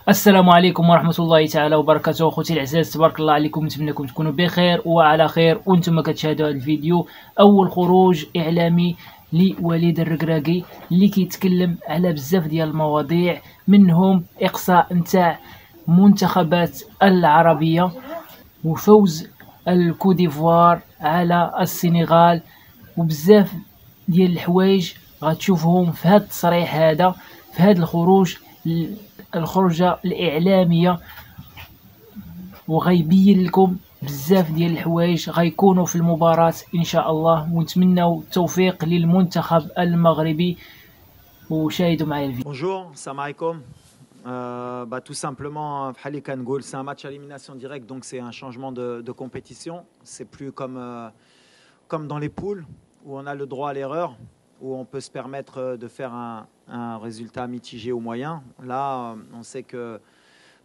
السلام عليكم ورحمة الله تعالى وبركاته. أخوتي الأعزاء، تبارك الله عليكم، نتمنىكم تكونوا بخير وعلى خير وانتم كتشاهدوا هذا الفيديو. أول خروج إعلامي لوليد الركراكي اللي كيتكلم على بزاف ديال المواضيع، منهم إقصاء نتاع منتخبات العربية وفوز الكوديفوار على السنغال، وبزاف ديال الحوايج غتشوفهم في هذا التصريح هذا، في هذا الخرجة الإعلامية، وغيبين لكم بزاف ديال الحوايج غيكونوا في المباراة إن شاء الله، ونتمنوا التوفيق للمنتخب المغربي. وشاهدوا معايا الفيديو. Bonjour, salam alaikum. Tout simplement, c'est un match à élimination directe, donc c'est un changement de compétition. C'est plus comme dans les poules où on a le droit à l'erreur, où on peut se permettre de faire un résultat mitigé ou moyen. Là, on sait que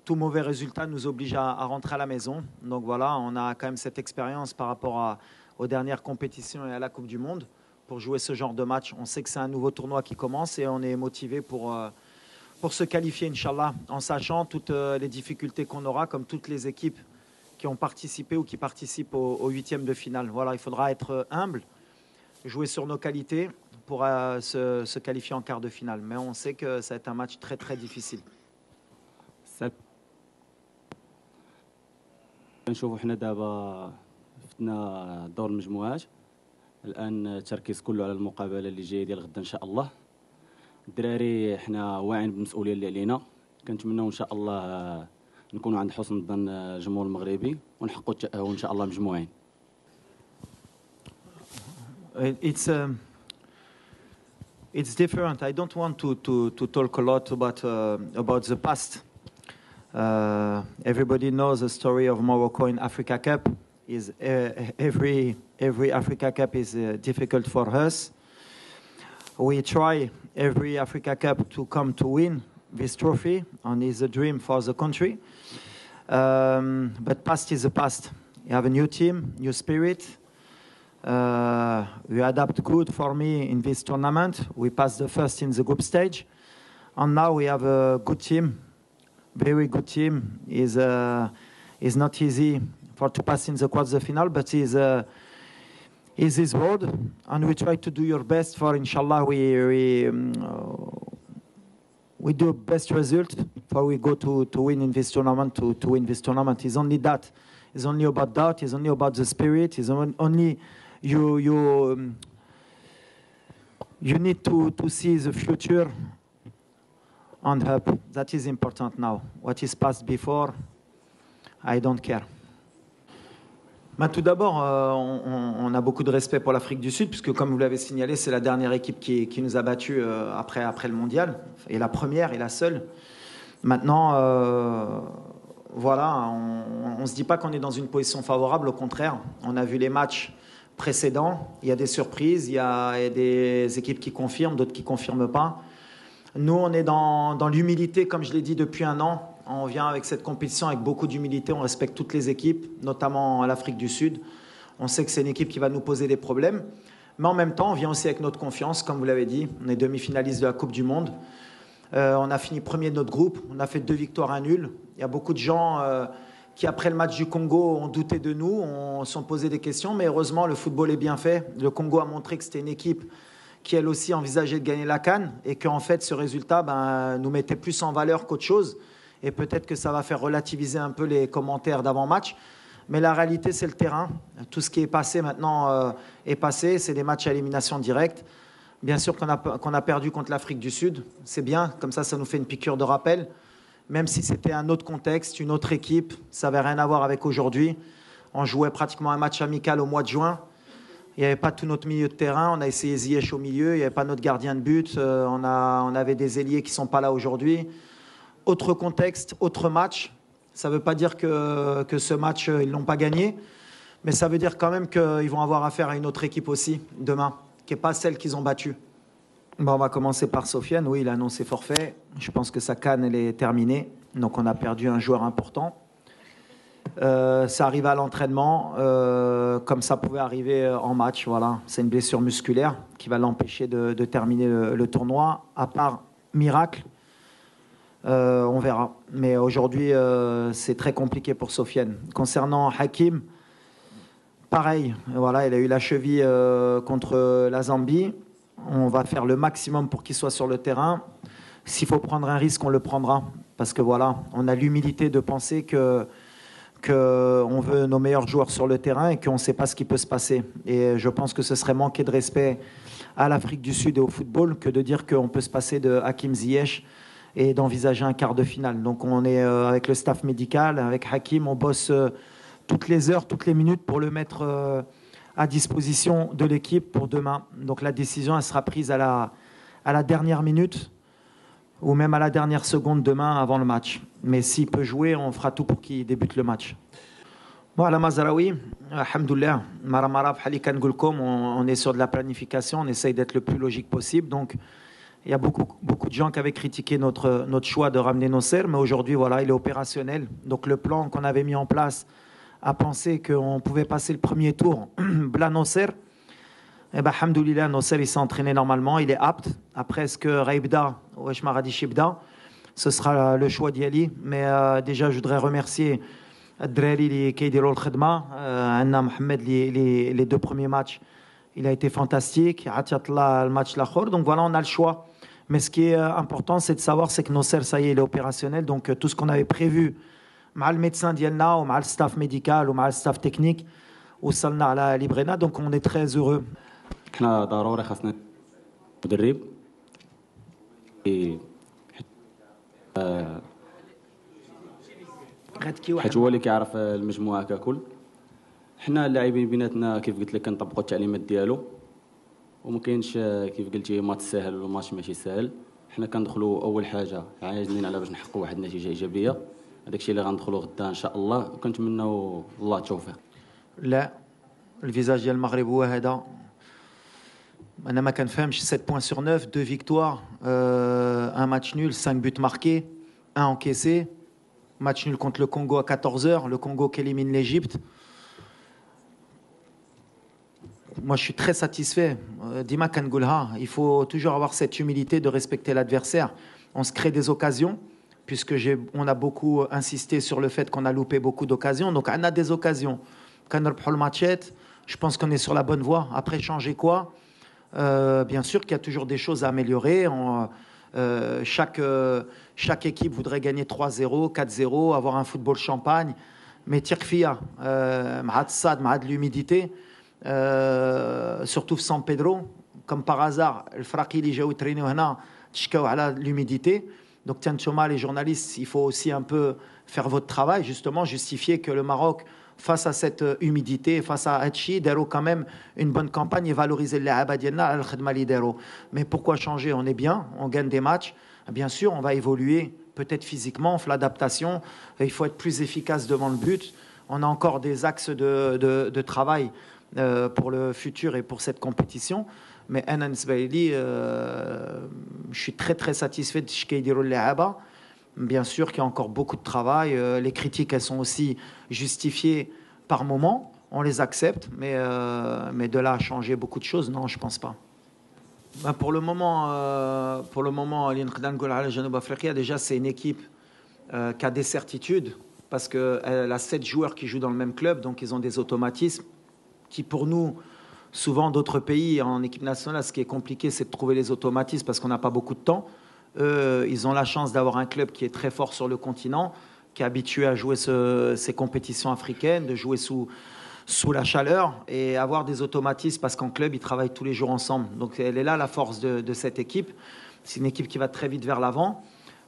tout mauvais résultat nous oblige à rentrer à la maison. Donc voilà, on a quand même cette expérience par rapport aux dernières compétitions et à la Coupe du Monde pour jouer ce genre de match. On sait que c'est un nouveau tournoi qui commence et on est motivé pour se qualifier, Inch'Allah, en sachant toutes les difficultés qu'on aura, comme toutes les équipes qui ont participé ou qui participent au huitième de finale. Voilà, il faudra être humble, jouer sur nos qualités pour se qualifier en quart de finale. Mais on sait que ça va être un match très très difficile. نشوفوا حنا دابا فتنا دور المجموعات. الان التركيز كله على المقابله اللي جايه ديال غدا ان شاء الله. الدراري حنا واعيين بالمسؤوليه اللي علينا، كنتمناو ان شاء الله نكونوا عند حسن ظن الجمهور المغربي ونحققوا التاهل ان شاء الله مجموعين. It's different. I don't want to talk a lot about the past. Everybody knows the story of Morocco in Africa Cup. Every Africa Cup is difficult for us. We try every Africa Cup to come to win this trophy, and it's a dream for the country. But past is the past. You have a new team, new spirit. We adapt good for me in this tournament. We passed the first in the group stage, and now we have a good team, very good team. Is not easy to pass in the quarter-final, but is his road, and we try to do your best for. Inshallah, we do best result for we go to win in this tournament. To win this tournament is only that. It's only about that. It's only about the spirit. It's only you need to see the future and help. That is important now. What is past before, I don't care. Tout d'abord, on a beaucoup de respect pour l'Afrique du Sud, puisque comme vous l'avez signalé, c'est la dernière équipe qui nous a battus après le mondial, et la première et la seule. Maintenant, voilà, on ne se dit pas qu'on est dans une position favorable, au contraire. On a vu les matchs précédents, il y a des surprises, il y a des équipes qui confirment, d'autres qui ne confirment pas. Nous, on est dans l'humilité, comme je l'ai dit depuis un an. On vient avec cette compétition avec beaucoup d'humilité, on respecte toutes les équipes, notamment l'Afrique du Sud. On sait que c'est une équipe qui va nous poser des problèmes, mais en même temps, on vient aussi avec notre confiance, comme vous l'avez dit. On est demi-finaliste de la Coupe du Monde. On a fini premier de notre groupe, on a fait 2 victoires, 1 nul. Il y a beaucoup de gens qui, après le match du Congo, ont douté de nous, ont se sont posé des questions, mais heureusement, le football est bien fait. Le Congo a montré que c'était une équipe qui, elle aussi, envisageait de gagner la CAN, et qu'en fait, ce résultat nous mettait plus en valeur qu'autre chose. Et peut-être que ça va faire relativiser un peu les commentaires d'avant-match. Mais la réalité, c'est le terrain. Tout ce qui est passé maintenant est passé. C'est des matchs à élimination directe. Bien sûr qu'on a perdu contre l'Afrique du Sud. C'est bien, comme ça nous fait une piqûre de rappel. Même si c'était un autre contexte, une autre équipe, ça n'avait rien à voir avec aujourd'hui. On jouait pratiquement un match amical au mois de juin. Il n'y avait pas tout notre milieu de terrain. On a essayé Ziyech au milieu. Il n'y avait pas notre gardien de but. On avait des ailiers qui ne sont pas là aujourd'hui. Autre contexte, autre match. Ça ne veut pas dire que ce match, ils ne l'ont pas gagné, mais ça veut dire quand même qu'ils vont avoir affaire à une autre équipe aussi, demain, qui n'est pas celle qu'ils ont battue. On va commencer par Sofiane. Oui, il a annoncé forfait. Je pense que sa CAN, elle est terminée. Donc, on a perdu un joueur important. Ça arrive à l'entraînement, comme ça pouvait arriver en match. Voilà. C'est une blessure musculaire qui va l'empêcher de terminer le tournoi. À part miracle, On verra. Mais aujourd'hui, c'est très compliqué pour Sofiane. Concernant Hakim, pareil. Voilà, il a eu la cheville contre la Zambie. On va faire le maximum pour qu'il soit sur le terrain. S'il faut prendre un risque, on le prendra. Parce que voilà, on a l'humilité de penser qu'on veut nos meilleurs joueurs sur le terrain et qu'on ne sait pas ce qui peut se passer. Et je pense que ce serait manquer de respect à l'Afrique du Sud et au football que de dire qu'on peut se passer de Hakim Ziyech et d'envisager un quart de finale. Donc on est avec le staff médical, avec Hakim, on bosse toutes les heures, toutes les minutes pour le mettre à disposition de l'équipe pour demain. Donc la décision, elle sera prise à la dernière minute ou même à la dernière seconde demain avant le match. Mais s'il peut jouer, on fera tout pour qu'il débute le match. Bon, à la Mazraoui, alhamdoulilah, Maramara, Halikan Gulkom, on est sur de la planification, on essaye d'être le plus logique possible. Donc il y a beaucoup de gens qui avaient critiqué notre choix de ramener Nosser, mais aujourd'hui, voilà, il est opérationnel. Donc le plan qu'on avait mis en place à penser qu'on pouvait passer le premier tour, Bla Nosser, eh ben, alhamdoulilah, Nosser, il s'est entraîné normalement, il est apte. Après, est-ce que Raibda ou Eshmaradi Shibda, ce sera le choix d'Yali. Mais déjà, je voudrais remercier Adrari qui Keidiro Khedma, Anna Mohamed, les 2 premiers matchs. Il a été fantastique. Atiatla, le match Lahore. Donc voilà, on a le choix. Mais ce qui est important, c'est de savoir, c'est que Nosser, ça y est, il est opérationnel. Donc tout ce qu'on avait prévu, mal le médecin d'Yelna, ou mal le staff médical, ou mal le staff technique, ou Salna à la Librena. Donc on est très heureux. حنا ضروري خاصنا مدرب حيت هو اللي كيعرف المجموعه ككل. حنا اللاعبين بيناتنا كيف قلت لك كنطبقوا التعليمات ديالو وما كاينش كيف قلتي ماتش سهل ولا ماتش ماشي سهل. حنا كندخلوا اول حاجه عاجزين على باش نحققوا واحد النتيجه ايجابيه. هذاك الشيء اللي غندخلوا غدا ان شاء الله وكنتمنوا الله التوفيق. لا الفيزاج ديال المغرب هو هذا. أنا ما كنفهمش 7 points sur 9, 2 victoires, un match nul, 5 buts marqués, 1 encaissé. Match nul contre le Congo à 14h, le Congo qui élimine l'Égypte. Moi, je suis très satisfait. Dima Kangulha, il faut toujours avoir cette humilité de respecter l'adversaire. On se crée des occasions, puisque on a beaucoup insisté sur le fait qu'on a loupé beaucoup d'occasions. Donc, on a des occasions. Quand on le match, je pense qu'on est sur la bonne voie. Après, changer quoi ? Bien sûr qu'il y a toujours des choses à améliorer. Chaque équipe voudrait gagner 3-0, 4-0, avoir un football champagne. Mais Tirkfia, de l'humidité, surtout San Pedro, comme par hasard, le Fraki, les gens qui ont l'humidité. Donc, tiens, les journalistes, il faut aussi un peu faire votre travail, justement, justifier que le Maroc, face à cette humidité, face à Hachi, Dero quand même une bonne campagne et valoriser les Abadienna al-Khedma Lidero. Mais pourquoi changer? On est bien, on gagne des matchs. Bien sûr, on va évoluer, peut-être physiquement, on fait l'adaptation. Il faut être plus efficace devant le but. On a encore des axes de travail pour le futur et pour cette compétition. Mais Anan Sbaili, je suis très très satisfait de ce qu'il dit le Aba. Bien sûr qu'il y a encore beaucoup de travail. Les critiques, elles sont aussi justifiées par moment. On les accepte, mais de là à changer beaucoup de choses, non, je ne pense pas. Pour le moment, déjà, c'est une équipe qui a des certitudes, parce qu'elle a 7 joueurs qui jouent dans le même club, donc ils ont des automatismes qui, pour nous, souvent d'autres pays en équipe nationale, ce qui est compliqué, c'est de trouver les automatismes parce qu'on n'a pas beaucoup de temps. Ils ont la chance d'avoir un club qui est très fort sur le continent, qui est habitué à jouer ces compétitions africaines, de jouer sous la chaleur et avoir des automatismes parce qu'en club, ils travaillent tous les jours ensemble. Donc elle est là la force de cette équipe. C'est une équipe qui va très vite vers l'avant,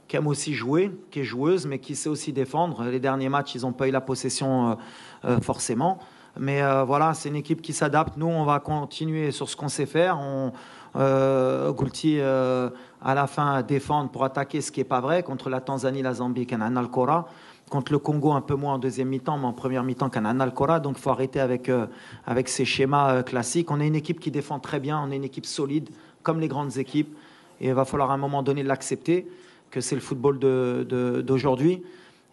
qui aime aussi jouer, qui est joueuse, mais qui sait aussi défendre. Les derniers matchs, ils n'ont pas eu la possession forcément. Mais voilà, c'est une équipe qui s'adapte. Nous, on va continuer sur ce qu'on sait faire. Goulti, à la fin, défendre pour attaquer, ce qui n'est pas vrai. Contre la Tanzanie, la Zambie, Kanana Al-Kora. Contre le Congo, un peu moins en deuxième mi-temps, mais en première mi-temps, Kanana Al-Kora. Donc, il faut arrêter avec ces schémas classiques. On est une équipe qui défend très bien. On est une équipe solide, comme les grandes équipes. Et il va falloir à un moment donné l'accepter, que c'est le football d'aujourd'hui.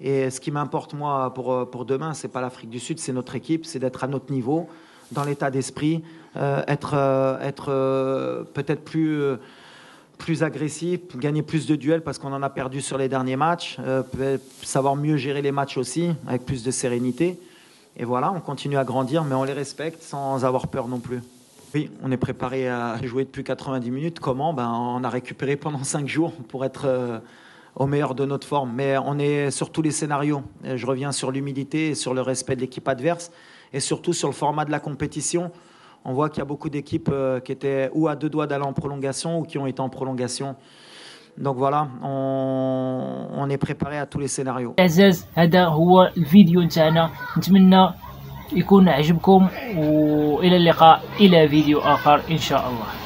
Et ce qui m'importe, moi, pour demain, ce n'est pas l'Afrique du Sud, c'est notre équipe, c'est d'être à notre niveau, dans l'état d'esprit, être peut-être plus plus agressif, gagner plus de duels parce qu'on en a perdu sur les derniers matchs, savoir mieux gérer les matchs aussi, avec plus de sérénité. Et voilà, on continue à grandir, mais on les respecte sans avoir peur non plus. Oui, on est préparé à jouer depuis 90 minutes. Comment? On a récupéré pendant 5 jours pour être au meilleur de notre forme. Mais on est sur tous les scénarios. Et je reviens sur l'humilité, sur le respect de l'équipe adverse et surtout sur le format de la compétition. On voit qu'il y a beaucoup d'équipes qui étaient ou à 2 doigts d'aller en prolongation ou qui ont été en prolongation. Donc voilà, on est préparé à tous les scénarios. عزاز هذا هو الفيديو نتاعنا، نتمنى يكون عجبكم، والى اللقاء الى فيديو اخر ان شاء الله.